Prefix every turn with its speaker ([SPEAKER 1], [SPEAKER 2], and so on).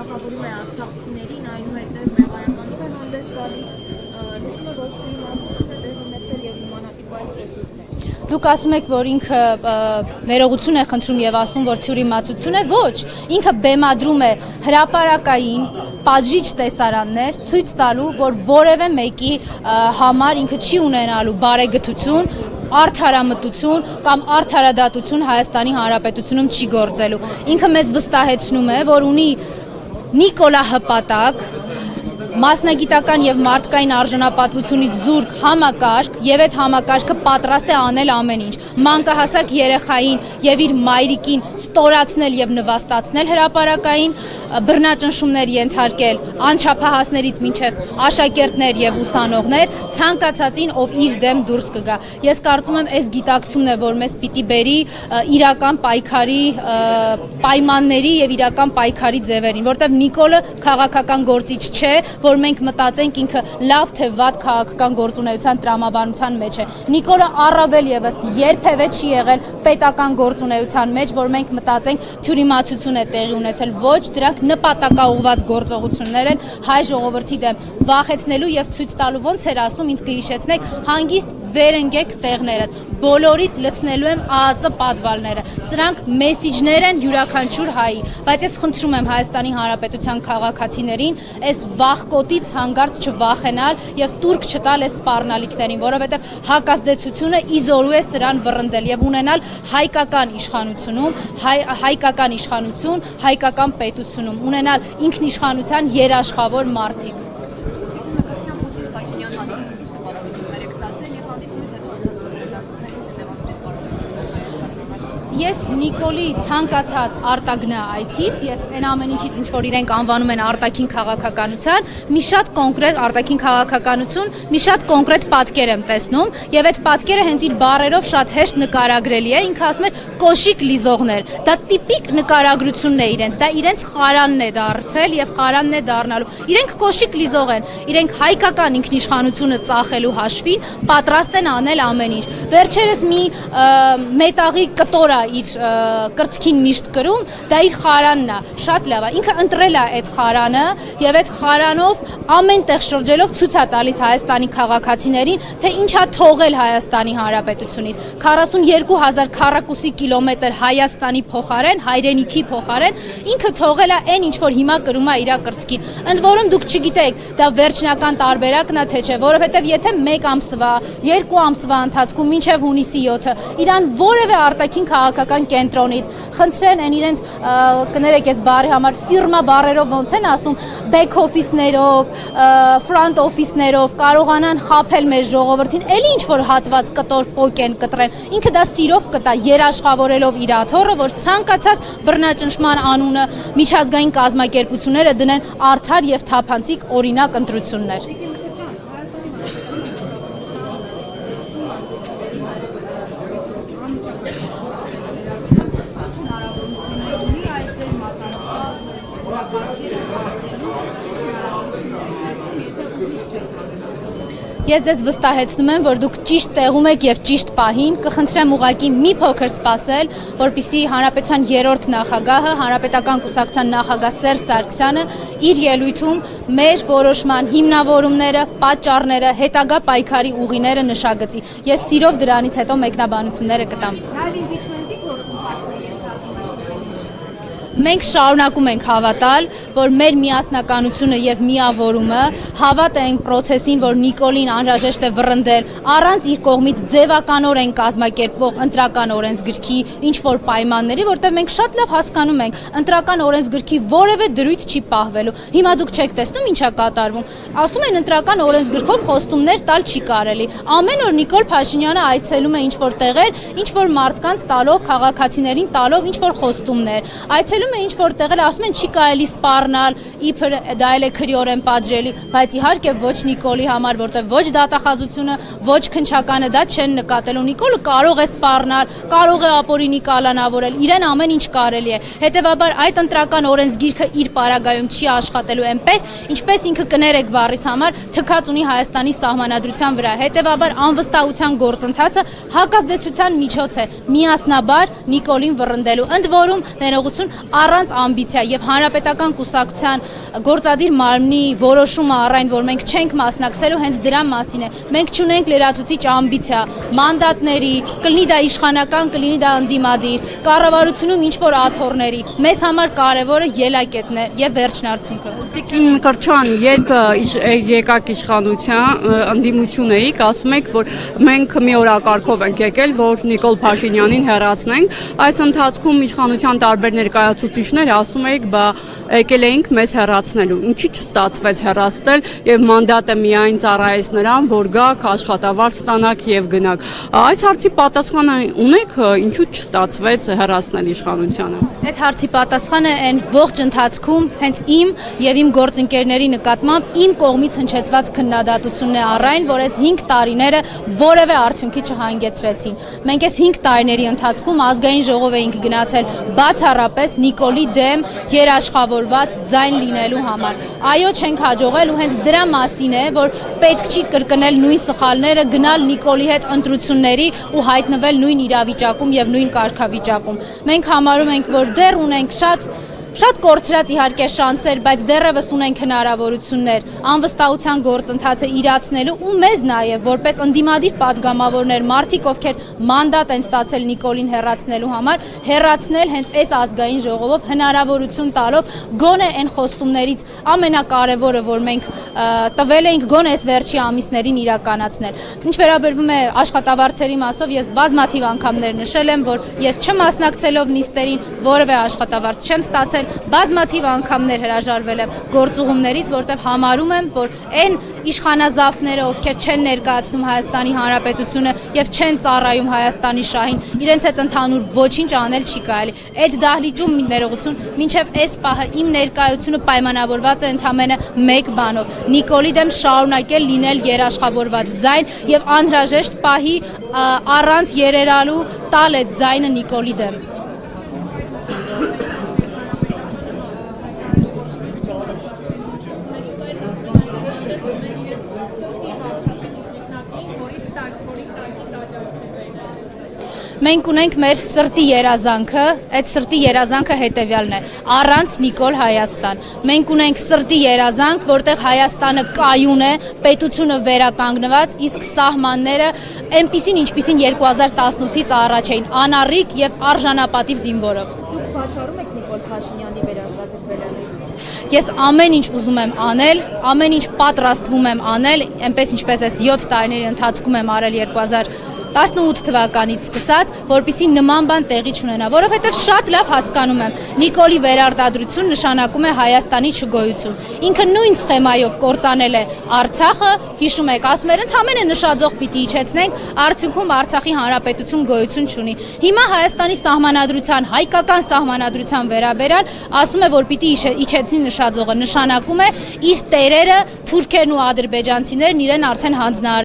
[SPEAKER 1] թիրախավորում է արցախցիներին, այնուհետև մեղարականության հանդես գալիս, լսում է, որ թիրախավորություն է տեղի ունեցել եւ նմանատիպ այլ ռեսուրսներ։
[SPEAKER 2] Դուք ասում եք, որ ինքը ներողություն է խնդրում եւ ասում, որ թյուրիմացություն է, ոչ, ինքը բեմադրում է հրապարակային պատժիչ տեսարաններ, ցույց տալու, որ որևէ մեկի համար ինքը չի ունենալու բարեգթություն, արդարամտություն կամ արդարադատություն Հայաստանի Հանրապետությունում չի գործելու։ Ինքը մեզ վստահեցնում է, որ ունի Նիկոլա հպատակ, մասնագիտական եւ մարդկային արժանապատվությունից զուրկ համակարգ եւ այդ համակարգը պատրաստ է անել ամեն ինչ, մանկահասակ երեխային եւ իր մայրիկին ստորացնել եւ նվաստացնել հրապարակային, բռնաճնշումներ ենթարկել անչափահասներից մինչև աշակերտներ եւ ուսանողներ, ցանկացածին, ով իր դեմ դուրս կգա։ Ես կարծում եմ, այս գիտակցումն է, որ մեզ պիտի բերի իրական պայքարի պայմանների եւ իրական պայքարի ձևերին, որտեղ Նիկոլը քաղաքական գործիչ չէ, որ մենք մտածենք ինքը լավ թե վատ քաղաքական գործունեության տրամաբանության մեջ է։ Նիկոլը առավել եւս երբևէ չի եղել պետական գործունեության մեջ, որ մենք մտածենք թյուրիմացություն է տեղի ունեցել, ոչ, դրանք նպատակաուղված գործողություններ են հայ ժողովրդի դեմ վախեցնելու եւ ցույց տալու, ոնց էր ասում, ինձ կհիշեցնեք, հանգիստ վերընկեք տեղներդ, բոլորիդ լցնելու եմ ԱԱԾ պատվալները։ Սրանք մեսիջներ են յուրաքանչյուր հայի, բայց ես խնդրում եմ Հայաստանի Հանրապետության քաղաքացիներին այս վախկոտից հանգարց չվախենալ եւ տուրք չտալ այս սպառնալիքներին, որովհետեւ հակազդեցությունը իզորու է սրան վռնդել եւ ունենալ հայկական իշխանությունում, հայկական պետությունում, ունենալ ինքնիշխանության երաշխավոր մարդիկ։ Ես Նիկոլի ցանկացած արտագնա այցից եւ այն ամեն ինչից, ինչ որ իրենք անվանում են արտաքին քաղաքականության, մի շատ կոնկրետ արտաքին քաղաքականություն, մի շատ կոնկրետ պատկեր եմ տեսնում եւ այդ պատկերը հենց իր բառերով շատ հեշտ նկարագրելի է, ինքը ասում է կոշիկ լիզողներ։ Դա տիպիկ նկարագրությունն է իրենց, դա իրենց խարանն է դարձել եւ խարանն է դառնալու։ Իրենք կոշիկ լիզող են, իրենք հայկական ինքնիշխանությունը ծախելու հաշվին պատրաստ են անել ամեն ինչ։ Վերջերս մի մետաղի կտոր իր կրծքին միշտ կրում, դա իր խարանն է, շատ լավ է, ինքը ընտրել է այդ խարանը եւ այդ խարանով ամեն տեղ շրջելով ցույց է տալիս Հայաստանի քաղաքացիներին, թե ինչա թողել Հայաստանի Հանրապետությունից, 42000 քառակուսի կիլոմետր Հայաստանի փոխարեն, հայրենիքի փոխարեն, ինքը թողել է այն, ինչ որ հիմա կրում է իր կրծքին։ Ընդ որում դուք չգիտեք, դա վերջնական տարբերակն է թե չէ, որովհետեւ եթե 1 ամսվա, 2 ամսվա ընթացքում մինչեւ հունիսի 7-ը իրան որևէ արտաքին քաղաքական կենտրոնից խնդրեն են իրենց կներեք ես բարի համար ֆիրմա բարերով ոնց են ասում back office-ներով, front office-ներով կարողանան խաբել մեր ժողովրդին, էլի ինչ որ հատված կտոր պոկեն կտրեն, ինքը դա սիրով կտա երաշխավորելով իր աթոռը, որ ցանկացած բռնաճնշման անունը միջազգային կազմակերպությունները դնեն արդար եւ թափանցիկ օրինակ ընտրություններ։ Ես դες վստահեցնում եմ, որ դուք ճիշտ տեղում եք եւ ճիշտ պահին, կխնդրեմ ուղղակի մի փոքր սպասել, որպեսզի Հանրապետության 3-րդ նախագահը, Հանրապետական կուսակցության նախագահ Սերժ Սարգսյանը իր ելույթում մեր որոշման հիմնավորումները, պատճառները, հետագա պայքարի ուղիները նշագծի։ Ես սիրով դրանից հետո մեկնաբանությունները կտամ։ Մենք շարունակում ենք հավատալ, որ մեր միասնականությունը եւ միավորումը հավատ ենք process-ին, որ Նիկոլին անհրաժեշտ է վռնդել առանց իր կողմից ձևականորեն կազմակերպվող ընտրական օրենսգրքի ինչ որ պայմանների, որտեղ մենք շատ լավ հասկանում ենք, ընտրական օրենսգրքի որևէ դրույթ չի պահվելու։ Հիմա դուք չեք տեսնում ինչա կատարվում։ Ասում են ընտրական օրենսգրքով խոստումներ տալ չի կարելի։ Ամեն օր Նիկոլ Փաշինյանը այցելում է ինչ որ տեղեր, ինչ որ մարդկանց տալով, քաղաքացիներին տալով ինչ որ խոստումներ։ Այցելում է ինչ որ տեղեր, ասում են չի կարելի սպառնալ, իբր դա էլ է քրիորեն պատժելի, բայց իհարկե ոչ Նիկոլի համար, որտեղ ոչ դատախազությունը, ոչ քննչականը դա չեն նկատելու։ Նիկոլը կարող է սպառնալ, կարող է ապօրինի կալանավորել, իրեն ամեն ինչ կարելի է։ Հետևաբար այդ ընտրական օրենսգիրքը իր պարագայում չի աշխատելու այնպես, ինչպես ինքը կներեք բառիս համար թքած ունի Հայաստանի սահմանադրության վրա։ Հետևաբար անվստահության գործընթացը հակազդեցության միջոց է միասնաբար Նիկոլին վռնդելու։ Ընդ որում ներողություն առանց ամբիցիա եւ հանրապետական կուսակցության գործադիր մարմնի որոշումը առայն, որ մենք չենք մասնակցելու, հենց դրա մասին է։ Մենք չունենք լրացուցիչ ամբիցիա, մանդատների, կլինի դա իշխանական, կլինի դա ընդդիմադիր, կառավարությունում ինչ որ աթոռների։ Մեզ համար կարևորը ելակետն է եւ վերջնարդյունքը։
[SPEAKER 3] Տիկին Կրչյան, երբ եկաք իշխանության, ընդդիմություն էիք, ասում եք, որ մենք մի օրակարգով ենք եկել, որ Նիկոլ Փաշինյանին հեռացնենք։ Այս ընթացքում իշխանության տարբեր ներկայացուցիչներ ասում էիք, բա եկել էինք մեզ հեռացնելու։ Ինչի չստացվեց հեռացնել եւ մանդատը միայն ծառայեց նրան, որ գաք, աշխատավարձ ստանաք եւ գնաք։ Այս հարցի պատասխանը ունեք, ինչու չստացվեց հեռացնել իշխանությանը։
[SPEAKER 2] Այդ հարցի պատասխանը այն ողջ ընթացքում հենց իմ եւ իմ գործընկերների նկատմամբ իմ կողմից հնչեցված քննադատությունն է առայն, որ այս 5 տարիները որևէ արդյունքի չհանգեցրեցին։ Մենք այս 5 տարիների ընթացքում ազգային ժողով էինք գնացել բացառապես Նիկոլի դեմ երաշխավորված ձայն լինելու համար։ Այո, չենք հաջողել ու հենց դրա մասին է, որ պետք չի կրկնել նույն սխալները, գնալ Նիկոլի հետ ընտրությունների ու հայտնվել նույն իրավիճակում եւ նույն կարգավիճակում։ Մենք համարում ենք, որ դեռ ունենք շատ կորցրած իհարկե շանսեր, բայց դեռևս ունենք հնարավորություններ անվստահության գործընթացը իրացնելու ու մեզ նաև որպես ընդդիմադիր падգամավորներ, մարդիկ, ովքեր մանդատ են ստացել Նիկոլին հեռացնելու համար, հեռացնել հենց այս ազգային ժողովով հնարավորություն տալով գոնե այն խոստումներից ամենակարևորը, որ մենք տվել էինք, գոնե այս վերջի ամիսներին իրականացնել։ Ինչ վերաբերվում է աշխատավարձերի մասով, ես բազմաթիվ անգամներ նշել եմ, որ ես չմասնակցելով նիստերին որևէ աշխատավարձ չեմ ստացել, բազմաթիվ անգամներ հրաժարվել եմ գործուղումներից, որտեղ համարում եմ, որ այն իշխանազավթները, ովքեր չեն ներկայացնում Հայաստանի Հանրապետությունը եւ չեն ծառայում Հայաստանի շահին, իրենց հետ ընդհանուր ոչինչ անել չի կարելի։ Այդ դահլիճում ներողություն, մինչեւ այս պահը իմ ներկայությունը պայմանավորված է ընդամենը մեկ բանով՝ Նիկոլի դեմ շարունակել լինել երաշխավորված ձայն եւ անհրաժեշտ պահի առանց երերալու տալ այդ ձայնը Նիկոլի դեմ։ Մենք ունենք մեր սրտի երազանքը, այդ սրտի երազանքը հետևյալն է՝ առանց Նիկոլ Հայաստան։ Մենք ունենք սրտի երազանք, որտեղ Հայաստանը կայուն է, պետությունը վերականգնված, իսկ սահմանները այնպիսին, ինչպիսին 2018-ից առաջ էին, անառիկ եւ արժանապատիվ զինվորով։
[SPEAKER 1] Դուք բացառում եք Նիկոլ Փաշինյանի վերարտադրվելը։
[SPEAKER 2] Ես ամեն ինչ ուզում եմ անել, ամեն ինչ պատրաստվում եմ անել, այնպես ինչպես այս 7 տարիների ընթացքում եմ արել 2018 թվականից սկսած, որպեսզի նման բան տեղի չունենա, որովհետև շատ լավ հասկանում եմ, Նիկոլի վերարտադրություն նշանակում է Հայաստանի չգոյություն։ Ինքը նույն սխեմայով կործանել է Արցախը, հիշում եք, ասում էր ընդամենը նշաձող պիտի իջեցնենք, արդյունքում Արցախի հանրապետություն գոյություն չունի։ Հիմա Հայաստանի սահմանադրության, հայկական սահմանադրության վերաբերյալ ասում է, որ պիտի իջեցնի նշաձողը, նշանակում է իր տերերը թուրքերն ու ադրբեջանցիներն իրեն արդեն հանձնարարել